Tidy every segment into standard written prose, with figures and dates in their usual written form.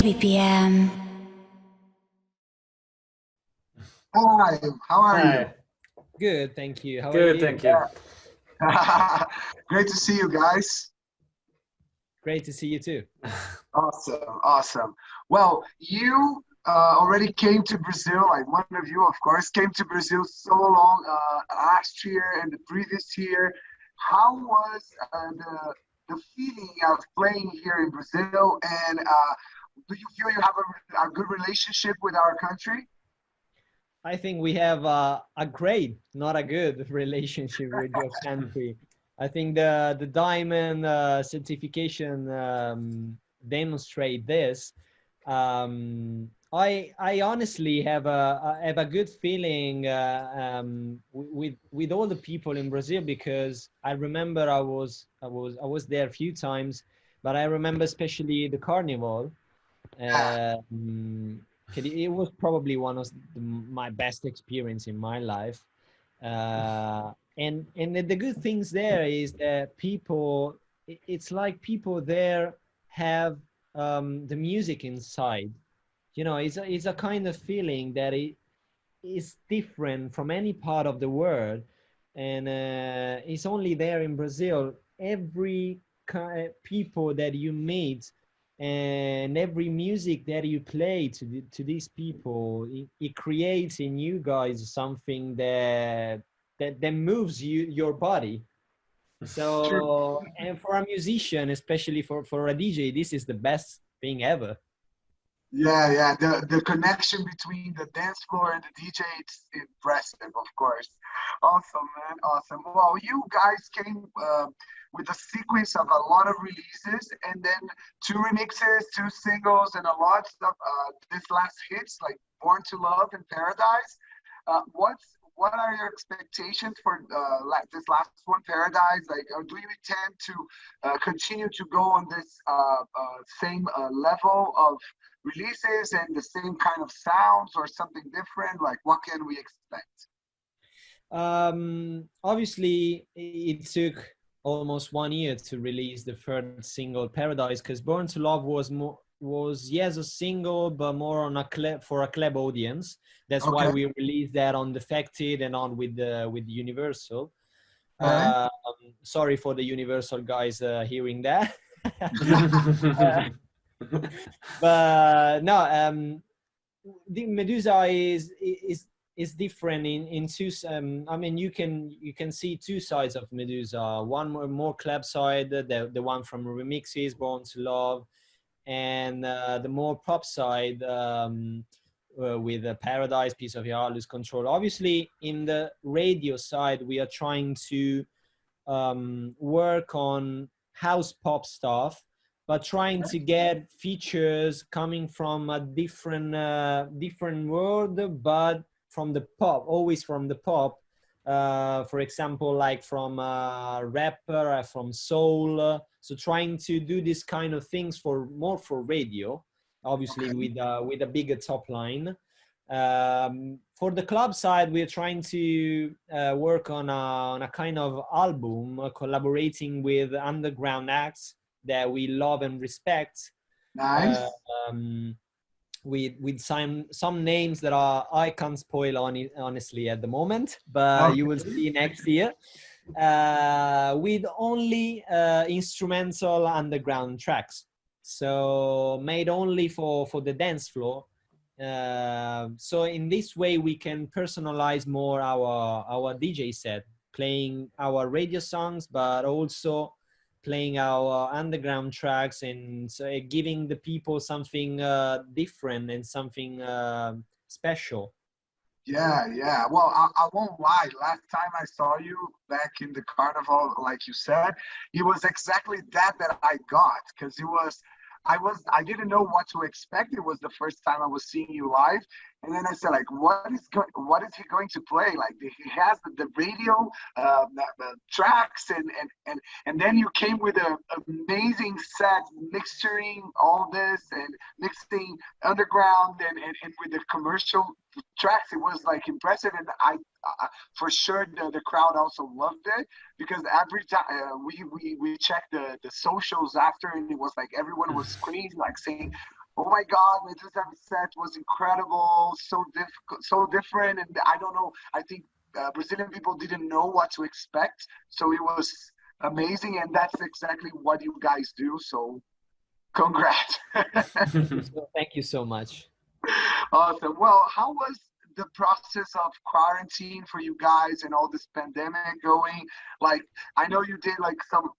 BPM. Hi, how are you? Hi. Good, thank you. How are Good, you? thank you. Great to see you guys. Great to see you too. Awesome, awesome. Well, you already came to Brazil, like one of you, of course, came to Brazil so long last year and the previous year. How was the feeling of playing here in Brazil? And do you feel you have a good relationship with our country? I think we have a great, not a good relationship with your country. I think the diamond certification demonstrate this. I honestly have a good feeling with all the people in Brazil, because I remember I was there a few times, but I remember especially the carnival. Yeah, It was probably one of my best experience in my life. And the good things there is that people, it's like people there have the music inside. You know, it's a kind of feeling that it is different from any part of the world, and it's only there in Brazil. Every people that you meet and every music that you play to these people, it creates in you guys something that moves your body. true. So, and for a musician, especially for a DJ, this is the best thing ever. Yeah, yeah. The connection between the dance floor and the DJ, it's impressive, of course. Awesome, man. Awesome. Well, you guys came with a sequence of a lot of releases and then two remixes, two singles, and a lot of this last hits like Born to Love and Paradise. What are your expectations for like this last one, Paradise? Like, do you intend to continue to go on this same level of releases and the same kind of sounds, or something different? Like, what can we expect? Obviously, it took almost 1 year to release the third single, Paradise, because Born to Love was yes a single, but more on a for a club audience. That's why Okay. we released that on Defected and on with Universal. Okay. Um, Sorry for the Universal guys hearing that. Uh, but no, the Meduza is different in two. I mean, you can see two sides of Meduza. One more club side, the one from remixes, Born to Love, and the more pop side, with Paradise, Piece of Your Heart, Lose Control. Obviously, in the radio side, we are trying to work on house pop stuff, but trying to get features coming from a different world, but from the pop, always from the pop. For example, like from rapper, from soul. So trying to do this kind of things for more for radio, obviously Okay. with a bigger top line. For the club side, we're trying to work on a kind of album, collaborating with underground acts that we love and respect. Uh, Nice. um, with some names that are I can't spoil on it honestly at the moment, but you will Okay. see next year. With only instrumental underground tracks, so made only for the dance floor. So in this way, we can personalize more our DJ set, playing our radio songs, but also playing our underground tracks, and so giving the people something different and something special. Yeah, yeah. Well, I won't lie. Last time I saw you back in the carnival, like you said, it was exactly that I got, because I didn't know what to expect. It was the first time I was seeing you live, and then I said, like, what is he going to play? Like, he has the radio the tracks, and then you came with an amazing set, mixturing all this and mixing underground and with the commercial tracks. It was like impressive, and for sure the crowd also loved it, because every time we checked the socials after, and it was like everyone was screaming, like saying, Oh my God, Meduza set was incredible, so difficult, so different, and I don't know. I think Brazilian people didn't know what to expect, so it was amazing, and that's exactly what you guys do. So, congrats! So thank you so much. Awesome. Well, how was the process of quarantine for you guys and all this pandemic going? Like, I know you did like some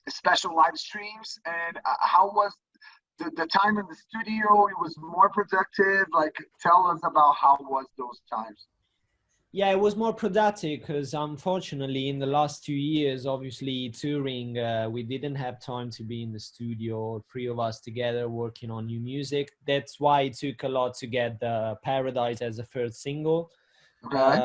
special live streams, and how was the time in the studio? It was more productive. Like, tell us about how was those times. Yeah, it was more productive because unfortunately in the last 2 years, obviously touring, we didn't have time to be in the studio, three of us together working on new music. That's why it took a lot to get Paradise as a first single. Okay.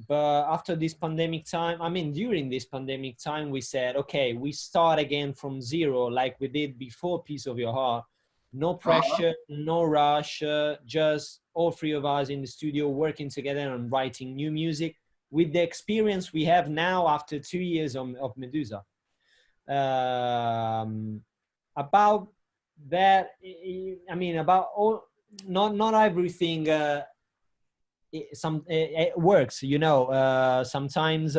But after this pandemic time, I mean, during this pandemic time, we said, okay, we start again from zero, like we did before Piece of Your Heart. No Uh-huh. pressure, no rush, just all three of us in the studio working together and writing new music with the experience we have now after 2 years of Meduza. Um, about that, I mean, about all, not everything it works, you know. Sometimes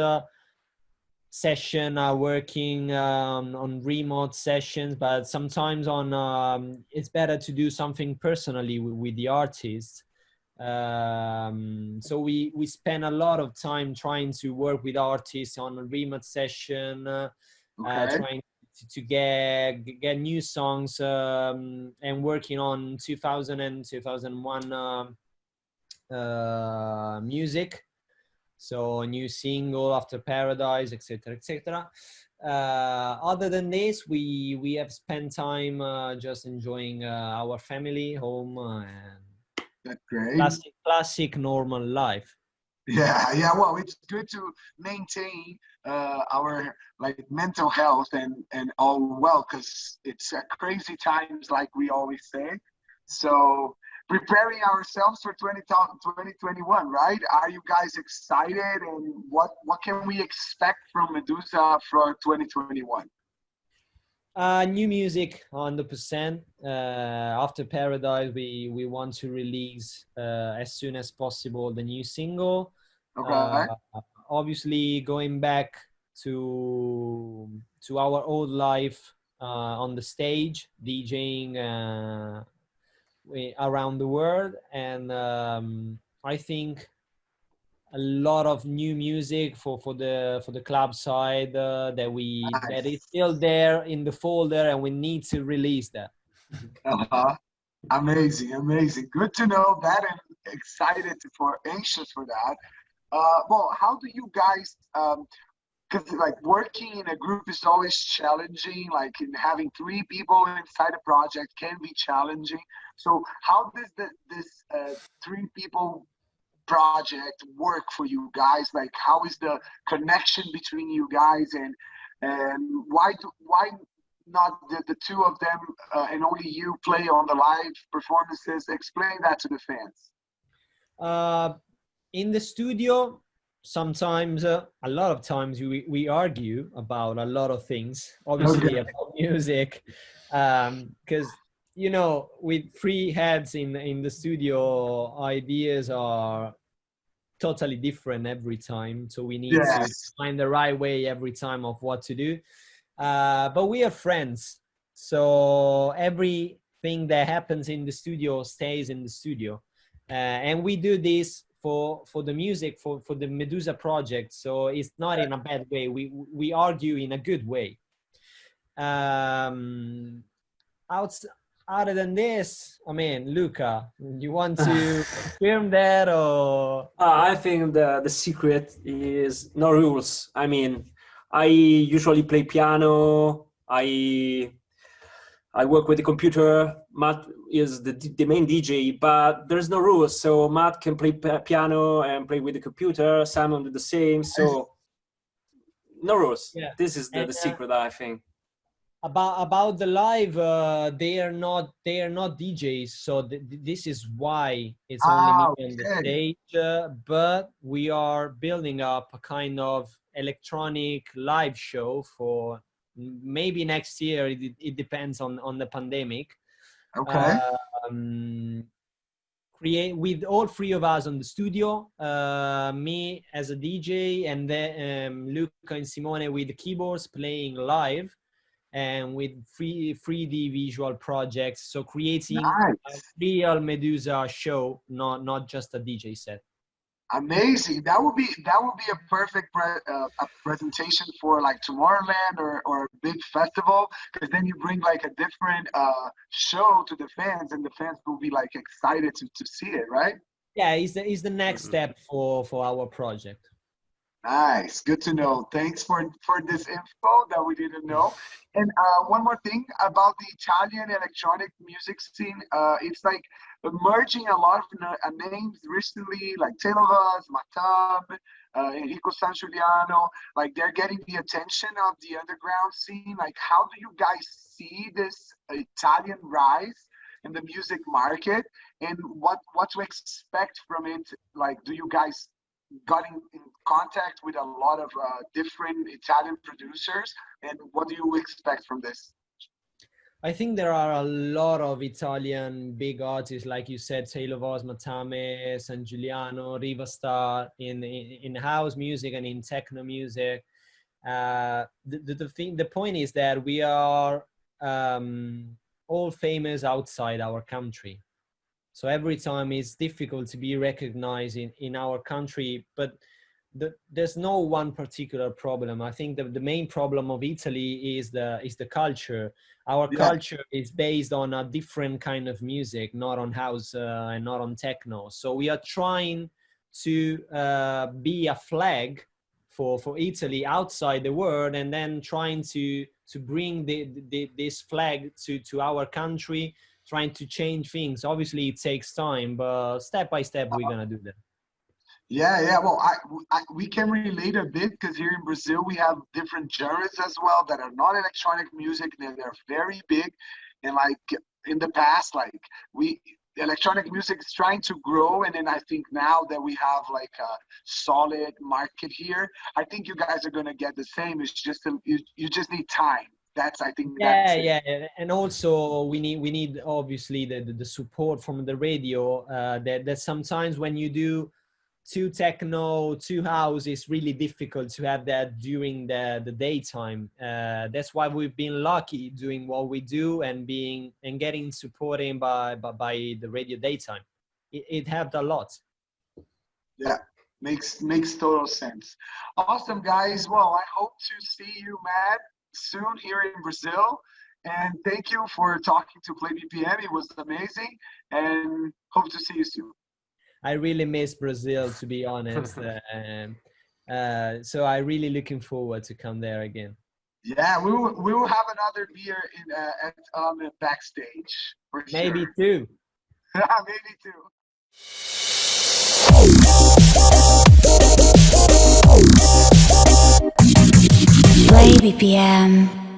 session are working on remote sessions, but sometimes on it's better to do something personally with the artist. So we spend a lot of time trying to work with artists on a remote session, Okay. trying to get new songs, and working on 2000 and 2001 music. So a new single after Paradise, etc., etc. Other than this, we have spent time just enjoying our family, home, and That's great. classic normal life. Yeah, yeah. Well, it's good to maintain our like mental health and all well, because it's crazy times, like we always say. So preparing ourselves for 2021, right? Are you guys excited? And what can we expect from Meduza for 2021? New music, 100%. After Paradise, we want to release as soon as possible the new single. Okay. Uh, Obviously, going back to our old life on the stage, DJing around the world, and I think a lot of new music for the club side that is Nice. still there in the folder, and we need to release that. Uh-huh. Amazing, amazing. Good to know that, and excited for anxious for that. Well, how do you guys because like working in a group is always challenging, like in having three people inside a project can be challenging. So how does this three people project work for you guys? Like how is the connection between you guys, and why not the two of them and only you play on the live performances? Explain that to the fans. uh, in the studio, sometimes a lot of times we argue about a lot of things, obviously Okay. about music, because you know, with three heads in the studio, ideas are totally different every time, so we need to Yes. find the right way every time of what to do. But we are friends, so everything that happens in the studio stays in the studio, and we do this for the music, for the Meduza project, so it's not in a bad way. We argue in a good way. um outs Other than this, I mean, Luca, you want to confirm that, or I think the secret is no rules. I mean, I usually play piano. I work with the computer. Matt is the main DJ, but there's no rules. So Matt can play piano and play with the computer. Simon did the same. So no rules. yeah? This is And the secret, I think. about the live, they are not DJs, so this is why it's only me Ah, on the okay. stage, but we are building up a kind of electronic live show for maybe next year. It depends on the pandemic, Okay. Create with all three of us on the studio, me as a DJ, and then Luca and Simone with the keyboards playing live, and with 3D visual projects. So creating a Nice. real Meduza show, not just a DJ set. Amazing. That would be a perfect a presentation for like Tomorrowland or a big festival, because then you bring like a different show to the fans, and the fans will be like excited to see it, right? Yeah, is the next step for our project. Nice, good to know. Thanks for this info that we didn't know. And one more thing about the Italian electronic music scene, it's like merging a lot of names recently, like Telovas, Matam, Enrico San Giuliano. Like they're getting the attention of the underground scene. Like, how do you guys see this Italian rise in the music market, and what to expect from it? Like, do you guys got in contact with a lot of different Italian producers, and what do you expect from this? I think there are a lot of Italian big artists, like you said, Taylor Voss, Matame, San Giuliano, Riva Star, in house music and in techno music. The point is that we are all famous outside our country. So every time it's difficult to be recognized in our country, but there's no one particular problem. I think the main problem of Italy is the culture. Our culture is based on a different kind of music, not on house and not on techno. So we are trying to be a flag for Italy outside the world, and then trying to bring this flag to our country, trying to change things. Obviously it takes time, but step by step we're gonna do that. Yeah. Well, we can relate a bit, because here in Brazil we have different genres as well that are not electronic music, and they're very big. And like in the past, like electronic music is trying to grow, and then I think now that we have like a solid market here, I think you guys are gonna get the same. It's just you just need time. I think yeah, and also we need obviously the support from the radio. That sometimes when you do too techno, too house, it's really difficult to have that during the daytime. That's why we've been lucky doing what we do and getting supported by the radio daytime. It helped a lot. Yeah, makes total sense. Awesome, guys. Well, I hope to see you, Matt, soon here in Brazil, and thank you for talking to Play BPM. It was amazing, and hope to see you soon. I really miss Brazil, to be honest. So I'm really looking forward to come there again. Yeah, we will have another beer at backstage for sure. Maybe two. Maybe two. Play BPM.